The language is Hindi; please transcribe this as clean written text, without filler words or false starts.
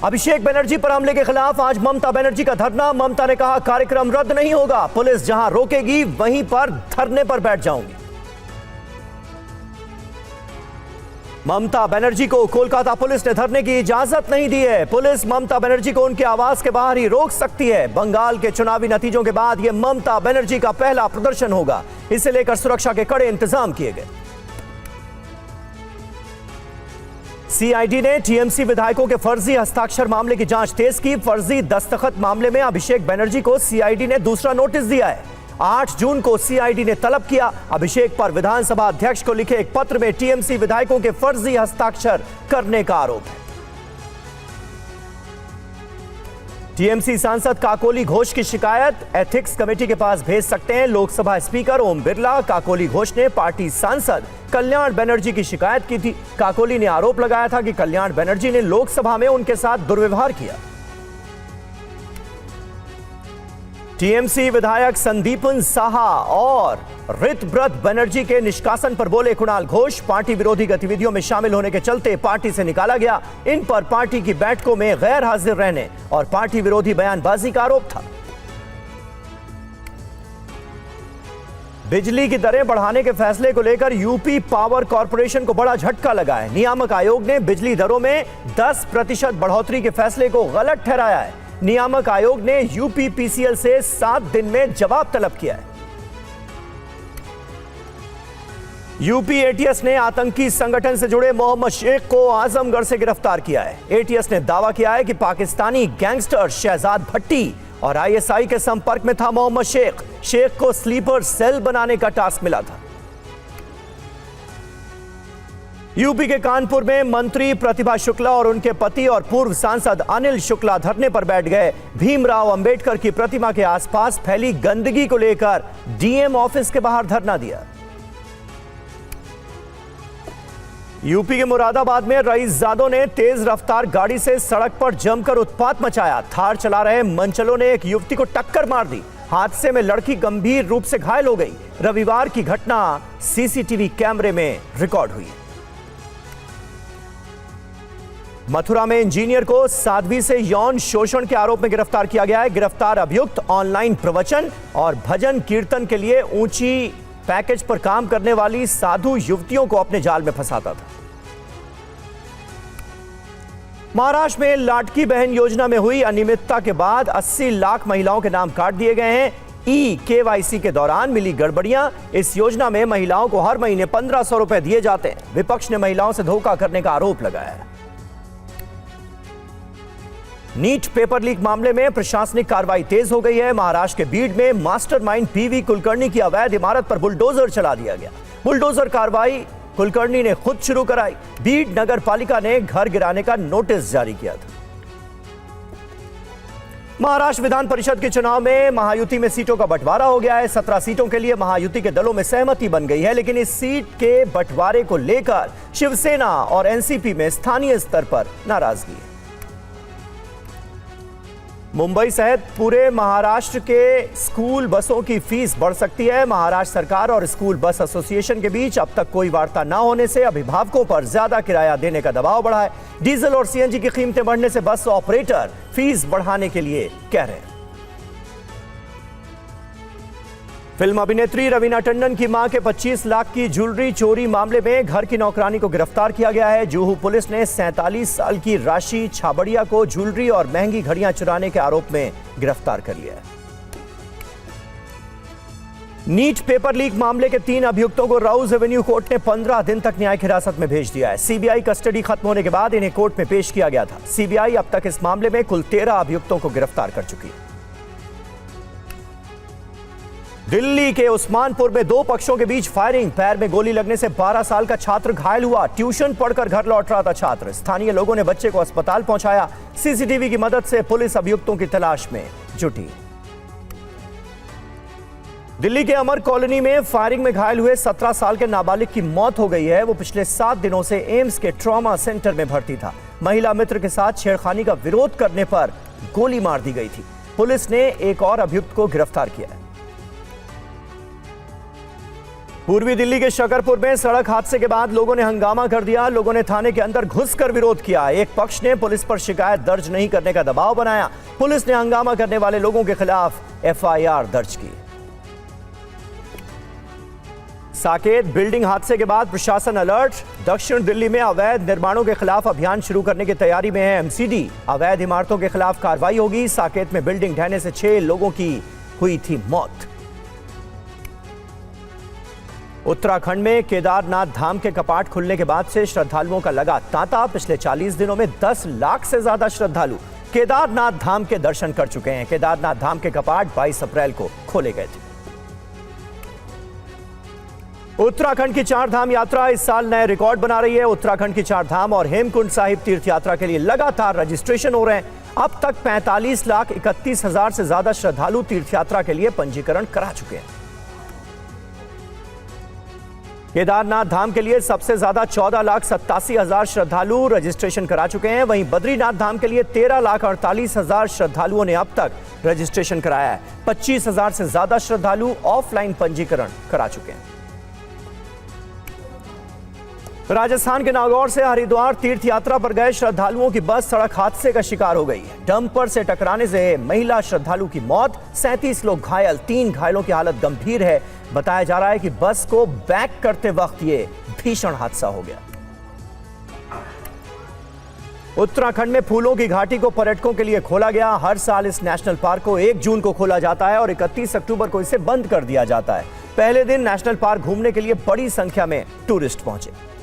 अभिषेक बनर्जी पर हमले के खिलाफ आज ममता बनर्जी का धरना। ममता ने कहा कार्यक्रम रद्द नहीं होगा, पुलिस जहां रोकेगी वहीं पर धरने पर बैठ जाऊंगी। ममता बनर्जी को कोलकाता पुलिस ने धरने की इजाजत नहीं दी है। पुलिस ममता बनर्जी को उनके आवास के बाहर ही रोक सकती है। बंगाल के चुनावी नतीजों के बाद यह ममता बनर्जी का पहला प्रदर्शन होगा। इसे लेकर सुरक्षा के कड़े इंतजाम किए गए। सीआईडी ने टीएमसी विधायकों के फर्जी हस्ताक्षर मामले की जांच तेज की। फर्जी दस्तखत मामले में अभिषेक बनर्जी को सीआईडी ने दूसरा नोटिस दिया है। 8 जून को सीआईडी ने तलब किया अभिषेक पर विधानसभा अध्यक्ष को लिखे एक पत्र में टीएमसी विधायकों के फर्जी हस्ताक्षर करने का आरोप है। टीएमसी सांसद काकोली घोष की शिकायत एथिक्स कमेटी के पास भेज सकते हैं लोकसभा स्पीकर ओम बिरला। काकोली घोष ने पार्टी सांसद कल्याण बनर्जी की शिकायत की थी। काकोली ने आरोप लगाया था कि कल्याण बनर्जी ने लोकसभा में उनके साथ दुर्व्यवहार किया। टीएमसी विधायक संदीपन साहा और ऋतव्रत बनर्जी के निष्कासन पर बोले कुणाल घोष। पार्टी विरोधी गतिविधियों में शामिल होने के चलते पार्टी से निकाला गया। इन पर पार्टी की बैठकों में गैर हाजिर रहने और पार्टी विरोधी बयानबाजी का आरोप था। बिजली की दरें बढ़ाने के फैसले को लेकर यूपी पावर कॉर्पोरेशन को बड़ा झटका लगा है। नियामक आयोग ने बिजली दरों में 10% बढ़ोतरी के फैसले को गलत ठहराया है। नियामक आयोग ने यूपीपीसीएल से 7 दिन में जवाब तलब किया है। यूपी एटीएस ने आतंकी संगठन से जुड़े मोहम्मद शेख को आजमगढ़ से गिरफ्तार किया है। एटीएस ने दावा किया है कि पाकिस्तानी गैंगस्टर शहजाद भट्टी और आईएसआई के संपर्क में था मोहम्मद शेख। शेख को स्लीपर सेल बनाने का टास्क मिला था। यूपी के कानपुर में मंत्री प्रतिभा शुक्ला और उनके पति और पूर्व सांसद अनिल शुक्ला धरने पर बैठ गए। भीमराव अंबेडकर की प्रतिमा के आसपास फैली गंदगी को लेकर डीएम ऑफिस के बाहर धरना दिया। यूपी के मुरादाबाद में रईसजादों ने तेज रफ्तार गाड़ी से सड़क पर जमकर उत्पात मचाया। थार चला रहे मंचलों ने एक युवती को टक्कर मार दी। हादसे में लड़की गंभीर रूप से घायल हो गई। रविवार की घटना सीसीटीवी कैमरे में रिकॉर्ड हुई। मथुरा में इंजीनियर को साध्वी से यौन शोषण के आरोप में गिरफ्तार किया गया है। गिरफ्तार अभियुक्त ऑनलाइन प्रवचन और भजन कीर्तन के लिए ऊंची पैकेज पर काम करने वाली साधु युवतियों को अपने जाल में फंसाता था। महाराष्ट्र में लाडकी बहन योजना में हुई अनियमितता के बाद 80 लाख महिलाओं के नाम काट दिए गए हैं। केवाईसी के दौरान मिली गड़बड़ियां। इस योजना में महिलाओं को हर महीने 1500 रुपए दिए जाते हैं। विपक्ष ने महिलाओं से धोखा करने का आरोप लगाया है। नीट पेपर लीक मामले में प्रशासनिक कार्रवाई तेज हो गई है। महाराष्ट्र के बीड में मास्टरमाइंड पीवी कुलकर्णी की अवैध इमारत पर बुलडोजर चला दिया गया। बुलडोजर कार्रवाई कुलकर्णी ने खुद शुरू कराई। बीड नगर पालिका ने घर गिराने का नोटिस जारी किया था। महाराष्ट्र विधान परिषद के चुनाव में महायुति में सीटों का बंटवारा हो गया है। 17 सीटों के लिए महायुति के दलों में सहमति बन गई है, लेकिन इस सीट के बंटवारे को लेकर शिवसेना और एनसीपी में स्थानीय स्तर पर नाराजगी है। मुंबई सहित पूरे महाराष्ट्र के स्कूल बसों की फीस बढ़ सकती है। महाराष्ट्र सरकार और स्कूल बस एसोसिएशन के बीच अब तक कोई वार्ता न होने से अभिभावकों पर ज्यादा किराया देने का दबाव बढ़ा है। डीजल और सीएनजी की कीमतें बढ़ने से बस ऑपरेटर फीस बढ़ाने के लिए कह रहे हैं। फिल्म अभिनेत्री रवीना टंडन की मां के 25 लाख की ज्वेलरी चोरी मामले में घर की नौकरानी को गिरफ्तार किया गया है। जुहू पुलिस ने 47 साल की राशि छाबड़िया को ज्वेलरी और महंगी घड़ियां चुराने के आरोप में गिरफ्तार कर लिया है। नीट पेपर लीक मामले के 3 अभियुक्तों को राउज एवेन्यू कोर्ट ने 15 दिन तक न्यायिक हिरासत में भेज दिया है। सीबीआई कस्टडी खत्म होने के बाद इन्हें कोर्ट में पेश किया गया था। सीबीआई अब तक इस मामले में कुल 13 अभियुक्तों को गिरफ्तार कर चुकी है। दिल्ली के उस्मानपुर में 2 पक्षों के बीच फायरिंग। पैर में गोली लगने से 12 साल का छात्र घायल हुआ। ट्यूशन पढ़कर घर लौट रहा था छात्र। स्थानीय लोगों ने बच्चे को अस्पताल पहुंचाया। सीसीटीवी की मदद से पुलिस अभियुक्तों की तलाश में जुटी। दिल्ली के अमर कॉलोनी में फायरिंग में घायल हुए 17 साल के नाबालिग की मौत हो गई है। वो पिछले 7 दिनों से एम्स के ट्रॉमा सेंटर में भर्ती था। महिला मित्र के साथ छेड़खानी का विरोध करने पर गोली मार दी गई थी। पुलिस ने एक और अभियुक्त को गिरफ्तार किया है। पूर्वी दिल्ली के शकरपुर में सड़क हादसे के बाद लोगों ने हंगामा कर दिया। लोगों ने थाने के अंदर घुसकर विरोध किया। एक पक्ष ने पुलिस पर शिकायत दर्ज नहीं करने का दबाव बनाया। पुलिस ने हंगामा करने वाले लोगों के खिलाफ एफआईआर दर्ज की। साकेत बिल्डिंग हादसे के बाद प्रशासन अलर्ट। दक्षिण दिल्ली में अवैध निर्माणों के खिलाफ अभियान शुरू करने की तैयारी में है एमसीडी। अवैध इमारतों के खिलाफ कार्रवाई होगी। साकेत में बिल्डिंग ढहने से 6 लोगों की हुई थी मौत। उत्तराखंड में केदारनाथ धाम के कपाट खुलने के बाद से श्रद्धालुओं का लगा तांता। पिछले 40 दिनों में 10 लाख से ज्यादा श्रद्धालु केदारनाथ धाम के दर्शन कर चुके हैं। केदारनाथ धाम के कपाट 22 अप्रैल को खोले गए थे। उत्तराखंड की 4 धाम यात्रा इस साल नए रिकॉर्ड बना रही है। उत्तराखंड की 4 धाम और हेमकुंड साहिब तीर्थ यात्रा के लिए लगातार रजिस्ट्रेशन हो रहे हैं। अब तक 45,31,000 से ज्यादा श्रद्धालु तीर्थ यात्रा के लिए पंजीकरण करा चुके हैं। केदारनाथ धाम के लिए सबसे ज्यादा 14,87,000 श्रद्धालु रजिस्ट्रेशन करा चुके हैं। वहीं बद्रीनाथ धाम के लिए 13,48,000 श्रद्धालुओं ने अब तक रजिस्ट्रेशन कराया है। 25,000 से ज्यादा श्रद्धालु ऑफलाइन पंजीकरण करा चुके हैं। राजस्थान के नागौर से हरिद्वार तीर्थ यात्रा पर गए श्रद्धालुओं की बस सड़क हादसे का शिकार हो गई है। डंपर से टकराने से महिला श्रद्धालु की मौत, 37 लोग घायल। 3 घायलों की हालत गंभीर है। बताया जा रहा है कि बस को बैक करते वक्त ये भीषण हादसा हो गया। उत्तराखंड में फूलों की घाटी को पर्यटकों के लिए खोला गया। हर साल इस नेशनल पार्क को 1 जून को खोला जाता है और 31 अक्टूबर को इसे बंद कर दिया जाता है। पहले दिन नेशनल पार्क घूमने के लिए बड़ी संख्या में टूरिस्ट पहुंचे।